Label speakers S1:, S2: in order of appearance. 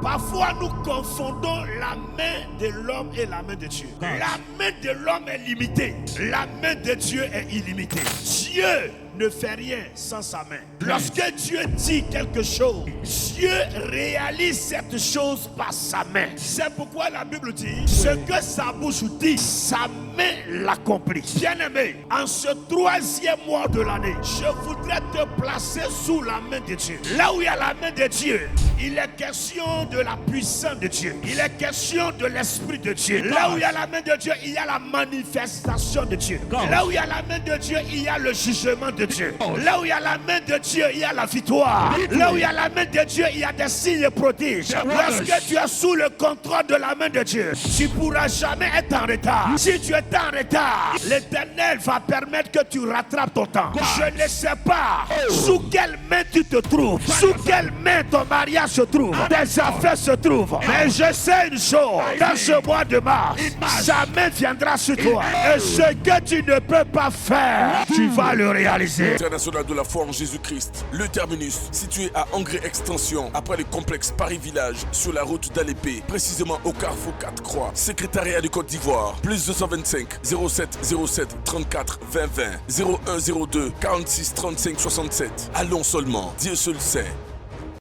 S1: Parfois, nous confondons la main de l'homme et la main de Dieu. La main de l'homme est limitée. La main de Dieu est illimitée. Dieu ne fait rien sans sa main. Lorsque Dieu dit quelque chose, Dieu réalise cette chose par sa main. C'est pourquoi la Bible dit, ce que sa bouche dit, sa main l'accomplit. Bien-aimé, en ce 3e mois de l'année, je voudrais te placer sous la main de Dieu. Là où il y a la main de Dieu, il est question de la puissance de Dieu. Il est question de l'Esprit de Dieu. Là où il y a la main de Dieu, il y a la manifestation de Dieu. Là où il y a la main de Dieu, il y a le jugement de Dieu. Là où il y a la main de Dieu, il y a la victoire. Là où il y a la main de Dieu, il y a des signes prodiges. Lorsque tu es sous le contrôle de la main de Dieu, tu ne pourras jamais être en retard. Si tu es en retard, l'Éternel va permettre que tu rattrapes ton temps. Je ne sais pas sous quelle main tu te trouves, sous quelle main ton mariage se trouve, tes affaires se trouvent. Mais je sais une chose, dans ce mois de mars, sa main viendra sur toi. Et ce que tu ne peux pas faire, tu vas le réaliser.
S2: International de la foi en Jésus-Christ, le terminus situé à Angré Extension, après le complexe Paris Village, sur la route d'Alépée, précisément au carrefour 4 Croix, secrétariat de Côte d'Ivoire, plus 225 07 07 34 20 20 01 02 46 35 67. Allons seulement, Dieu seul sait.